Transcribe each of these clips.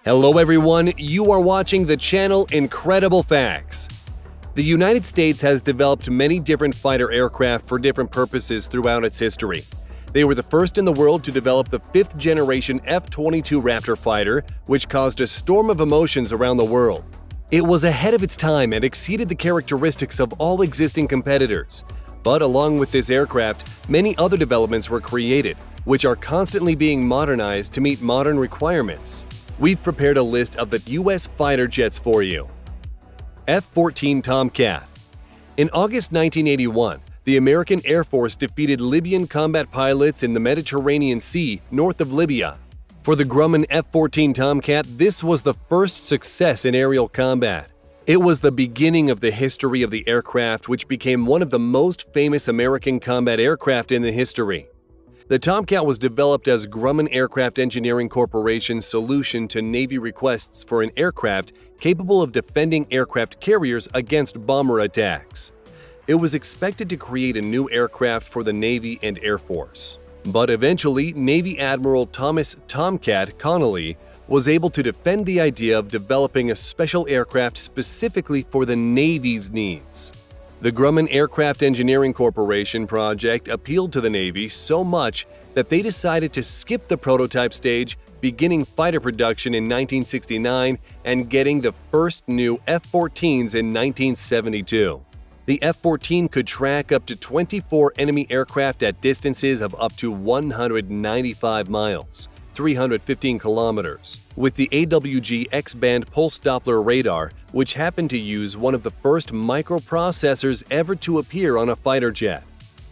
Hello everyone, you are watching the channel Incredible Facts. The United States has developed many different fighter aircraft for different purposes throughout its history. They were the first in the world to develop the 5th generation F-22 Raptor fighter, which caused a storm of emotions around the world. It was ahead of its time and exceeded the characteristics of all existing competitors. But along with this aircraft, many other developments were created, which are constantly being modernized to meet modern requirements. We've prepared a list of the U.S. fighter jets for you. F-14 Tomcat. In August 1981, the American Air Force defeated Libyan combat pilots in the Mediterranean Sea north of Libya. For the Grumman F-14 Tomcat, this was the first success in aerial combat. It was the beginning of the history of the aircraft, which became one of the most famous American combat aircraft in the history. The Tomcat was developed as Grumman Aircraft Engineering Corporation's solution to Navy requests for an aircraft capable of defending aircraft carriers against bomber attacks. It was expected to create a new aircraft for the Navy and Air Force. But eventually, Navy Admiral Thomas "Tomcat" Connolly was able to defend the idea of developing a special aircraft specifically for the Navy's needs. The Grumman Aircraft Engineering Corporation project appealed to the Navy so much that they decided to skip the prototype stage, beginning fighter production in 1969 and getting the first new F-14s in 1972. The F-14 could track up to 24 enemy aircraft at distances of up to 195 miles. 315 kilometers, with the AWG X-band pulse Doppler radar, which happened to use one of the first microprocessors ever to appear on a fighter jet.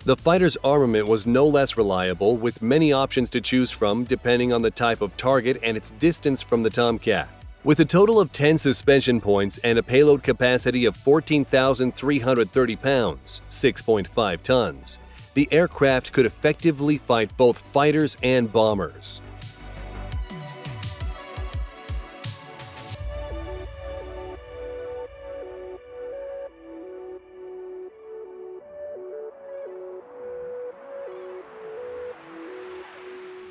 The fighter's armament was no less reliable, with many options to choose from depending on the type of target and its distance from the Tomcat. With a total of 10 suspension points and a payload capacity of 14,330 pounds, 6.5 tons, the aircraft could effectively fight both fighters and bombers.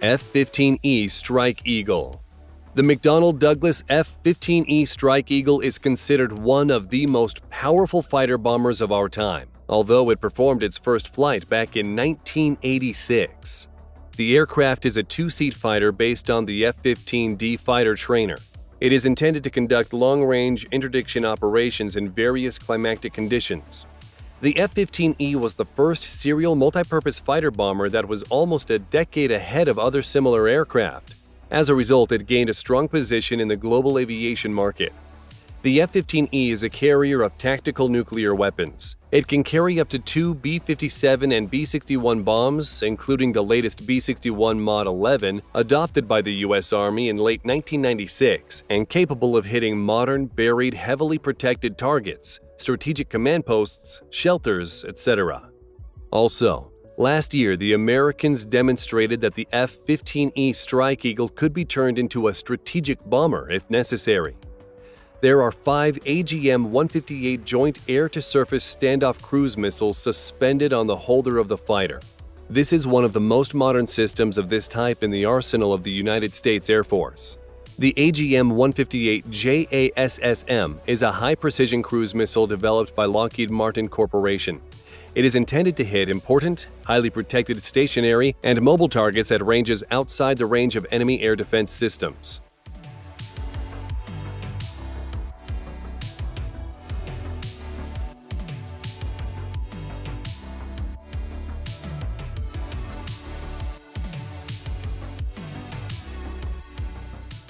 F-15E Strike Eagle. The McDonnell Douglas F-15E Strike Eagle is considered one of the most powerful fighter bombers of our time, although it performed its first flight back in 1986. The aircraft is a two-seat fighter based on the F-15D fighter trainer. It is intended to conduct long-range interdiction operations in various climatic conditions. The F-15E was the first serial multipurpose fighter bomber that was almost a decade ahead of other similar aircraft. As a result, it gained a strong position in the global aviation market. The F-15E is a carrier of tactical nuclear weapons. It can carry up to 2 B-57 and B-61 bombs, including the latest B-61 Mod 11, adopted by the U.S. Army in late 1996, and capable of hitting modern, buried, heavily protected targets, strategic command posts, shelters, etc. Also, last year, the Americans demonstrated that the F-15E Strike Eagle could be turned into a strategic bomber if necessary. There are 5 AGM-158 Joint Air-to-Surface Standoff Cruise missiles suspended on the holder of the fighter. This is one of the most modern systems of this type in the arsenal of the United States Air Force. The AGM-158 JASSM is a high-precision cruise missile developed by Lockheed Martin Corporation. It is intended to hit important, highly protected stationary and mobile targets at ranges outside the range of enemy air defense systems.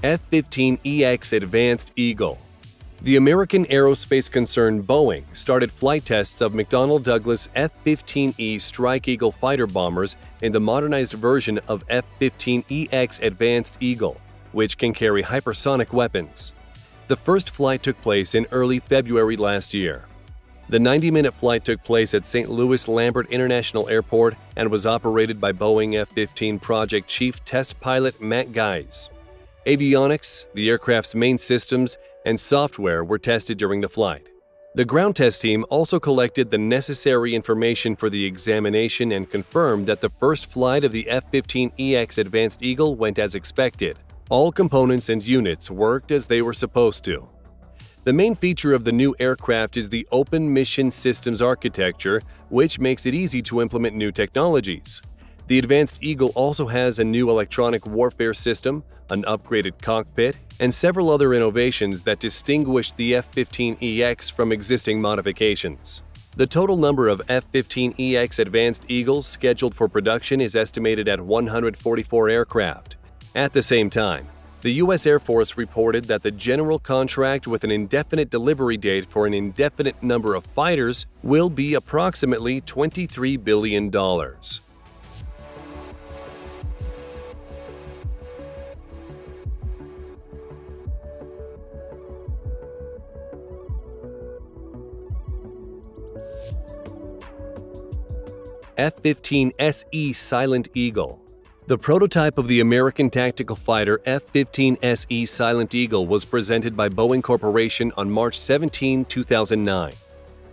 F-15EX Advanced Eagle. The American aerospace concern Boeing started flight tests of McDonnell Douglas F-15E Strike Eagle fighter bombers in the modernized version of F-15EX Advanced Eagle, which can carry hypersonic weapons. The first flight took place in early February last year. The 90-minute flight took place at St. Louis Lambert International Airport and was operated by Boeing F-15 Project Chief Test Pilot Matt Geis. Avionics, the aircraft's main systems, and software were tested during the flight. The ground test team also collected the necessary information for the examination and confirmed that the first flight of the F-15EX Advanced Eagle went as expected. All components and units worked as they were supposed to. The main feature of the new aircraft is the Open Mission Systems architecture, which makes it easy to implement new technologies. The Advanced Eagle also has a new electronic warfare system, an upgraded cockpit, and several other innovations that distinguish the F-15EX from existing modifications. The total number of F-15EX Advanced Eagles scheduled for production is estimated at 144 aircraft. At the same time, the U.S. Air Force reported that the general contract with an indefinite delivery date for an indefinite number of fighters will be approximately $23 billion. F-15SE Silent Eagle. The prototype of the American tactical fighter F-15SE Silent Eagle was presented by Boeing Corporation on March 17, 2009.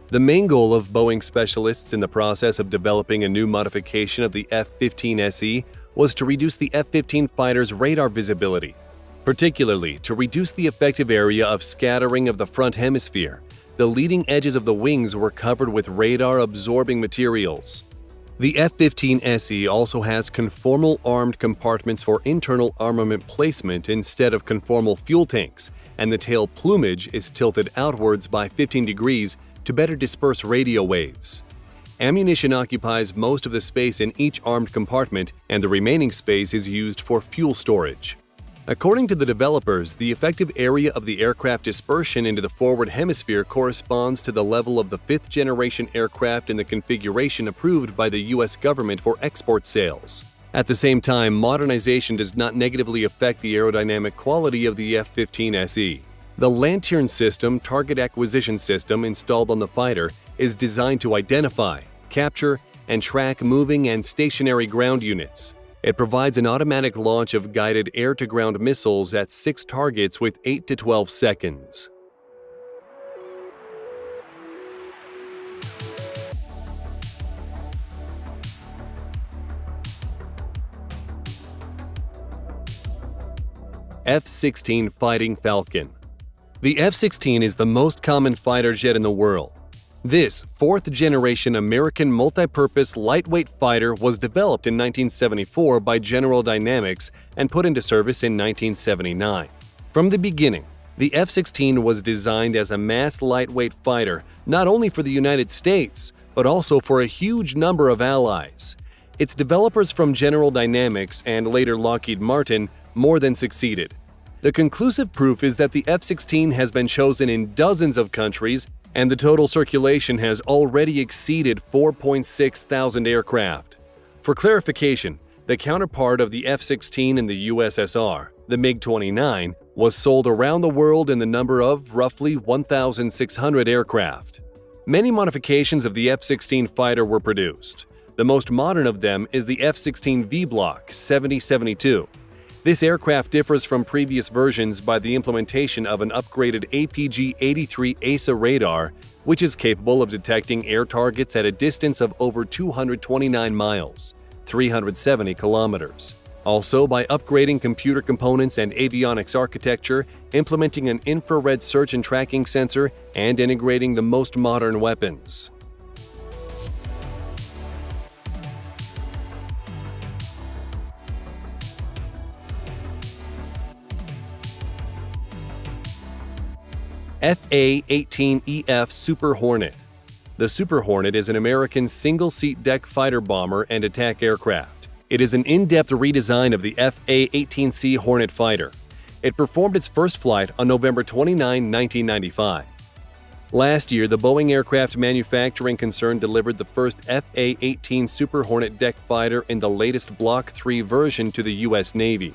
The main goal of Boeing specialists in the process of developing a new modification of the F-15SE was to reduce the F-15 fighter's radar visibility, particularly to reduce the effective area of scattering of the front hemisphere. The leading edges of the wings were covered with radar-absorbing materials. The F-15SE also has conformal armed compartments for internal armament placement instead of conformal fuel tanks, and the tail plumage is tilted outwards by 15 degrees to better disperse radio waves. Ammunition occupies most of the space in each armed compartment, and the remaining space is used for fuel storage. According to the developers, the effective area of the aircraft dispersion into the forward hemisphere corresponds to the level of the fifth-generation aircraft in the configuration approved by the U.S. government for export sales. At the same time, modernization does not negatively affect the aerodynamic quality of the F-15SE. The Lantern System target acquisition system installed on the fighter is designed to identify, capture, and track moving and stationary ground units. It provides an automatic launch of guided air-to-ground missiles at 6 targets with 8 to 12 seconds. F-16 Fighting Falcon. The F-16 is the most common fighter jet in the world. This fourth-generation American multi-purpose lightweight fighter was developed in 1974 by General Dynamics and put into service in 1979. From the beginning, the F-16 was designed as a mass lightweight fighter not only for the United States, but also for a huge number of allies. Its developers from General Dynamics and later Lockheed Martin more than succeeded. The conclusive proof is that the F-16 has been chosen in dozens of countries, and the total circulation has already exceeded 4.6 thousand aircraft. For clarification, the counterpart of the F-16 in the USSR, the MiG-29, was sold around the world in the number of roughly 1,600 aircraft. Many modifications of the F-16 fighter were produced. The most modern of them is the F-16V Block 7072. This aircraft differs from previous versions by the implementation of an upgraded APG-83 ASA radar, which is capable of detecting air targets at a distance of over 229 miles, 370 kilometers. Also, by upgrading computer components and avionics architecture, implementing an infrared search and tracking sensor, and integrating the most modern weapons. F-18EF Super Hornet. The Super Hornet is an American single-seat deck fighter bomber and attack aircraft. It is an in-depth redesign of the F-A-18C Hornet fighter. It performed its first flight on November 29, 1995. Last year, the Boeing aircraft manufacturing concern delivered the first F-A-18 Super Hornet deck fighter in the latest Block 3 version to the U.S. Navy.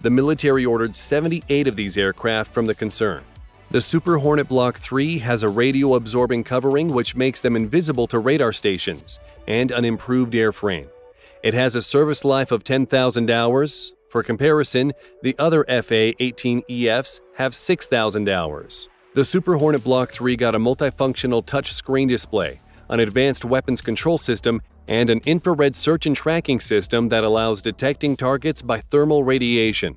The military ordered 78 of these aircraft from the concern. The Super Hornet Block 3 has a radio-absorbing covering which makes them invisible to radar stations, and an improved airframe. It has a service life of 10,000 hours. For comparison, the other FA-18EFs have 6,000 hours. The Super Hornet Block 3 got a multifunctional touch-screen display, an advanced weapons control system, and an infrared search and tracking system that allows detecting targets by thermal radiation.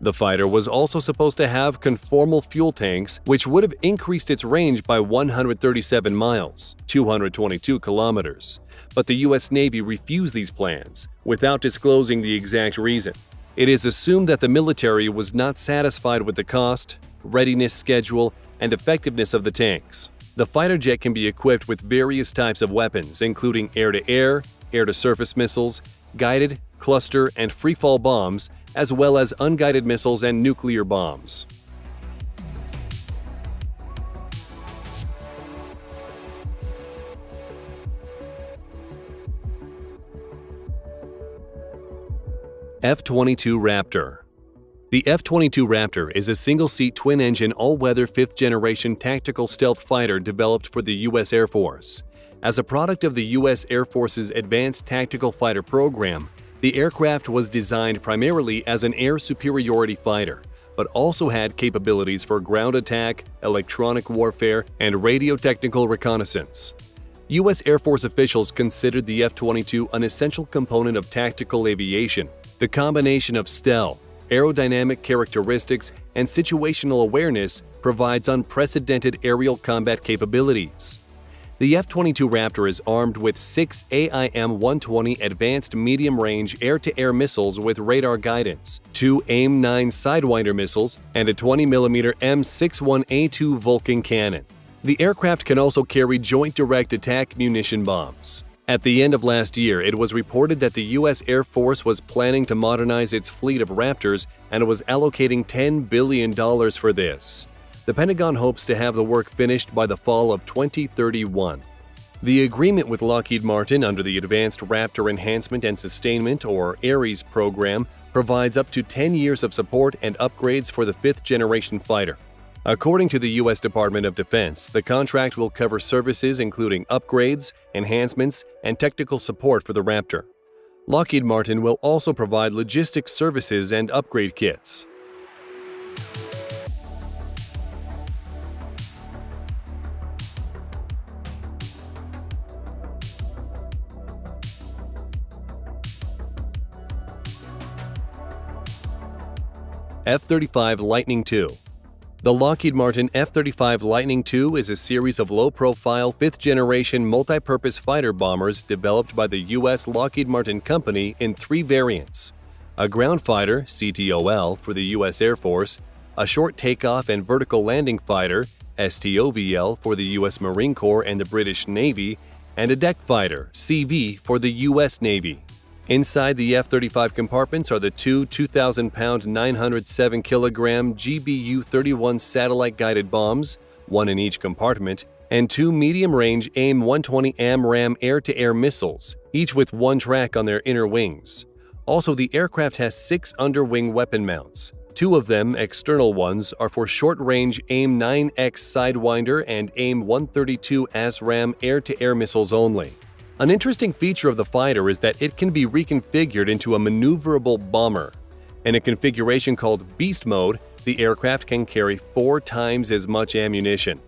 The fighter was also supposed to have conformal fuel tanks, which would have increased its range by 137 miles, 222 kilometers. But the U.S. Navy refused these plans, without disclosing the exact reason. It is assumed that the military was not satisfied with the cost, readiness schedule, and effectiveness of the tanks. The fighter jet can be equipped with various types of weapons, including air-to-air, air-to-surface missiles, guided, cluster, and freefall bombs, as well as unguided missiles and nuclear bombs. F-22 Raptor. The F-22 Raptor is a single-seat twin-engine all-weather fifth-generation tactical stealth fighter developed for the U.S. Air Force. As a product of the U.S. Air Force's Advanced Tactical Fighter program, the aircraft was designed primarily as an air superiority fighter, but also had capabilities for ground attack, electronic warfare, and radio-technical reconnaissance. U.S. Air Force officials considered the F-22 an essential component of tactical aviation. The combination of stealth, aerodynamic characteristics, and situational awareness provides unprecedented aerial combat capabilities. The F-22 Raptor is armed with 6 AIM-120 advanced medium-range air-to-air missiles with radar guidance, 2 AIM-9 Sidewinder missiles, and a 20mm M61A2 Vulcan cannon. The aircraft can also carry Joint Direct Attack munition bombs. At the end of last year, it was reported that the U.S. Air Force was planning to modernize its fleet of Raptors and was allocating $10 billion for this. The Pentagon hopes to have the work finished by the fall of 2031. The agreement with Lockheed Martin under the Advanced Raptor Enhancement and Sustainment, or ARES program, provides up to 10 years of support and upgrades for the fifth-generation fighter. According to the U.S. Department of Defense, the contract will cover services including upgrades, enhancements, and technical support for the Raptor. Lockheed Martin will also provide logistics services and upgrade kits. F-35 Lightning II. The Lockheed Martin F-35 Lightning II is a series of low-profile, fifth-generation multi-purpose fighter bombers developed by the U.S. Lockheed Martin Company in 3 variants: a ground fighter (CTOL) for the U.S. Air Force, a short takeoff and vertical landing fighter (STOVL) for the U.S. Marine Corps and the British Navy, and a deck fighter (CV) for the U.S. Navy. Inside the F-35 compartments are the 2 2,000-pound 907-kilogram GBU-31 satellite-guided bombs, 1 in each compartment, and 2 medium-range AIM-120 AMRAAM air-to-air missiles, each with 1 track on their inner wings. Also, the aircraft has 6 underwing weapon mounts. 2 of them, external ones, are for short-range AIM-9X Sidewinder and AIM-132 ASRAAM air-to-air missiles only. An interesting feature of the fighter is that it can be reconfigured into a maneuverable bomber. In a configuration called Beast Mode, the aircraft can carry 4 times as much ammunition.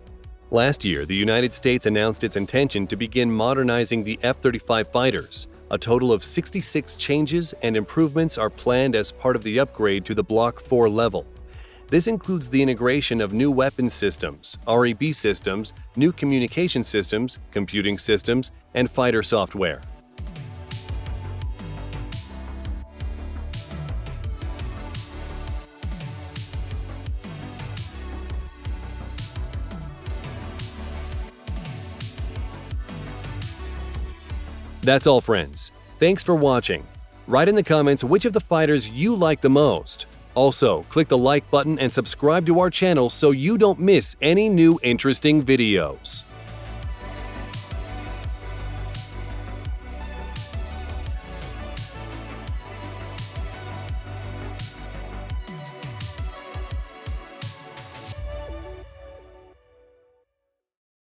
Last year, the United States announced its intention to begin modernizing the F-35 fighters. A total of 66 changes and improvements are planned as part of the upgrade to the Block 4 level. This includes the integration of new weapons systems, REB systems, new communication systems, computing systems, and fighter software. That's all, friends. Thanks for watching. Write in the comments which of the fighters you like the most. Also, click the like button and subscribe to our channel so you don't miss any new interesting videos.